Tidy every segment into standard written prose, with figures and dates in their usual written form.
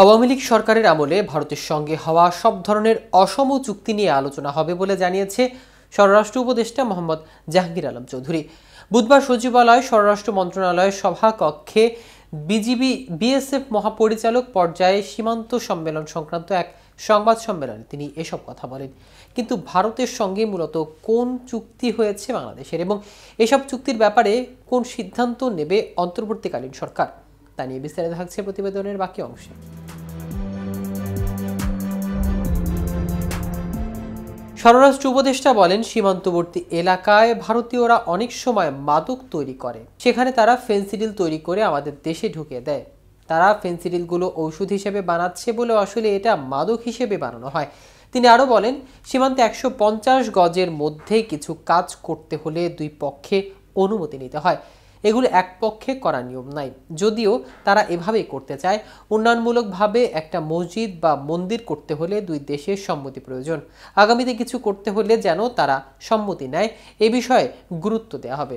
আওয়ামী লীগ সরকারের আমলে ভারতের সঙ্গে হওয়া সব ধরনের অসম চুক্তি নিয়ে আলোচনা হবে বলে জানিয়েছে স্বরাষ্ট্র উপদেষ্টা মোহাম্মদ জাহাঙ্গীর আলম চৌধুরী। বুধবার সচিবালয় স্বরাষ্ট্র মন্ত্রণালয়ের সভাকক্ষে বিজিবি বিএসএফ মহাপরিচালক পর্যায়ে সীমান্ত সম্মেলন সংক্রান্ত এক সংবাদ সম্মেলনে তিনি এসব কথা বলেন। কিন্তু ভারতের সঙ্গে মূলত কোন চুক্তি হয়েছে বাংলাদেশের এবং এসব চুক্তির ব্যাপারে কোন সিদ্ধান্ত নেবে অন্তর্বর্তীকালীন সরকার, তা নিয়ে বিস্তারিত থাকছে প্রতিবেদনের বাকি অংশে। স্বরাষ্ট্র উপদেষ্টা বলেন, সীমান্তবর্তী এলাকায় ভারতীয়রা অনেক সময় মাদক তৈরি করে, সেখানে তারা ফেনসিডিল তৈরি করে আমাদের দেশে ঢুকিয়ে দেয়। তারা ফেনসিডিলগুলো ঔষধ হিসেবে বানাচ্ছে বলে আসলে এটা মাদক হিসেবে বানানো হয়। তিনি আরও বলেন, সীমান্তে 150 গজের মধ্যে কিছু কাজ করতে হলে দুই পক্ষে অনুমতি নিতে হয়। এগুলো এক পক্ষে করা নিয়ম নাই, যদিও তারা এভাবেই করতে চায়। উন্নয়নমূলকভাবে একটা মসজিদ বা মন্দির করতে হলে দুই দেশের সম্মতি প্রয়োজন। আগামীতে কিছু করতে হলে যেন তারা সম্মতি নেয়, এ বিষয়ে গুরুত্ব দেওয়া হবে।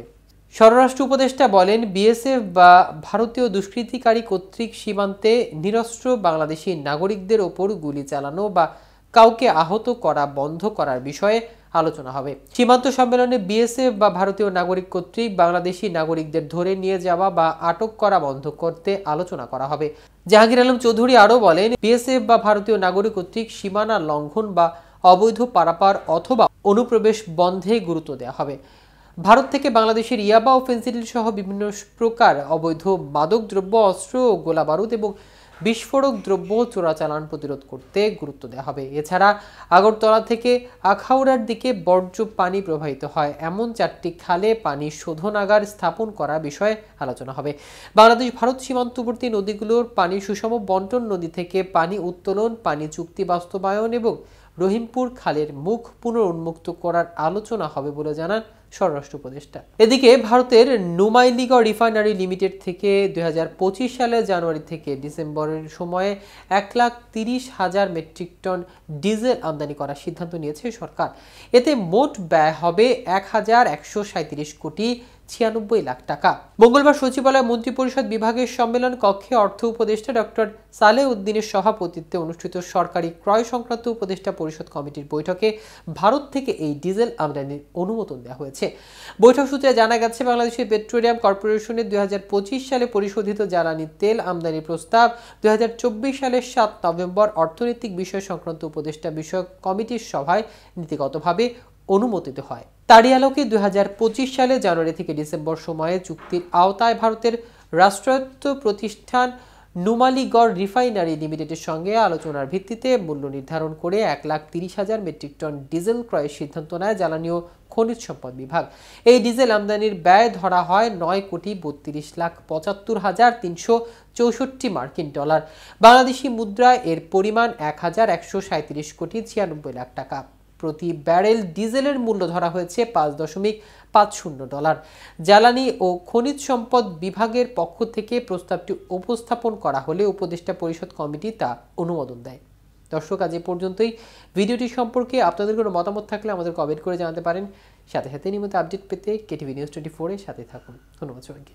স্বরাষ্ট্র উপদেষ্টা বলেন, বিএসএফ বা ভারতীয় দুষ্কৃতিকারী কর্তৃক সীমান্তে নিরস্ত্র বাংলাদেশি নাগরিকদের ওপর গুলি চালানো বা কাউকে আহত করা বন্ধ করার বিষয়ে আলোচনা হবে। সীমান্ত সম্মেলনে বিএসএফ বা ভারতীয় নাগরিক কর্তৃক বাংলাদেশি নাগরিকদের ধরে নিয়ে যাওয়া বা আটক করা বন্ধ করতে আলোচনা করা হবে। জাহাঙ্গীর আলম চৌধুরী আরও বলেন, বিএসএফ বা ভারতীয় নাগরিক কর্তৃক সীমানা লঙ্ঘন বা অবৈধ পারাপার অথবা অনুপ্রবেশ বন্ধে গুরুত্ব দেওয়া হবে। ভারত থেকে বাংলাদেশের ইয়াবা ও ফেনসিডিল সহ বিভিন্ন প্রকার অবৈধ মাদকদ্রব্য, অস্ত্র ও গোলাবারুদ এবং বিস্ফোরক দ্রব্য চোরাচালান প্রতিরোধ করতে গুরুত্ব দেওয়া হবে। এছাড়া আগরতলা থেকে আখাউড়ার দিকে বর্জ্য পানি প্রবাহিত হয় এমন 4টি খালে পানি শোধনাগার স্থাপন করা বিষয়ে আলোচনা হবে। বাংলাদেশ ভারত সীমান্তবর্তী নদীগুলোর পানি সুষম বন্টন, নদী থেকে পানি উত্তোলন, পানি চুক্তি বাস্তবায়ন এবং রহিমপুর খালের মুখ পুনরুন্মুক্ত করার আলোচনা হবে বলে জানান স্বরাষ্ট্র উপদেষ্টা। এদিকে ভারতের নুমাইলিগড় রিফাইনারি লিমিটেড থেকে 2025 সালের জানুয়ারি থেকে ডিসেম্বরের সময়ে 1,30,000 মেট্রিক টন ডিজেল আমদানি করার সিদ্ধান্ত নিয়েছে সরকার। এতে মোট ব্যয় হবে 1,137 কোটি 96 লাখ টাকা। মঙ্গলবার সচিবালয় মন্ত্রিপরিষদ বিভাগের সম্মেলন কক্ষে অর্থ উপদেষ্টা ডক্টর সালেহ উদ্দিনের সভাপতিত্বে অনুষ্ঠিত সরকারি ক্রয় সংক্রান্ত উপদেষ্টা পরিষদ কমিটির বৈঠকে ভারত থেকে এই ডিজেল আমদানির অনুমোদন দেওয়া হয়েছে। বৈঠক সূত্রে জানা গেছে, বাংলাদেশের পেট্রোলিয়াম কর্পোরেশনের 2025 সালে পরিশোধিত জ্বালানি তেল আমদানির প্রস্তাব 2024 সালের 7 নভেম্বর অর্থনৈতিক বিষয় সংক্রান্ত উপদেষ্টা বিষয়ক কমিটির সভায় নীতিগতভাবে অনুমোদিত হয়। তারই আলোকে 2025 সালে জানুয়ারি থেকে ডিসেম্বর সময়ে চুক্তির আওতায় ভারতের রাষ্ট্রায়ত্ত প্রতিষ্ঠান নুমালিগড় রিফাইনারি লিমিটেডের সঙ্গে আলোচনার ভিত্তিতে মূল্য নির্ধারণ করে 1,30,000 মেট্রিক টন ডিজেল ক্রয়ের সিদ্ধান্ত নেয় জ্বালানি ও খনিজ সম্পদ বিভাগ। এই ডিজেল আমদানির ব্যয় ধরা হয় 9,32,75,364 মার্কিন ডলার। বাংলাদেশি মুদ্রায় এর পরিমাণ 1,137 কোটি 96 লাখ টাকা। প্রতি ব্যারেল ডিজেলের মূল্য ধরা হয়েছে $5.50। জ্বালানি ও খনিজ সম্পদ বিভাগের পক্ষ থেকে প্রস্তাবটি উপস্থাপন করা হলে উপদেষ্টা পরিষদ কমিটি তা অনুমোদন দেয়। দর্শক, আজ এ পর্যন্তই। ভিডিওটি সম্পর্কে আপনাদের কোনো মতামত থাকলে আমাদের কমেন্ট করে জানাতে পারেন। সাথে সাথে নিয়মিত আপডেট পেতে কেটিভি নিউজ 24 এর সাথে থাকুন। ধন্যবাদ সবাইকে।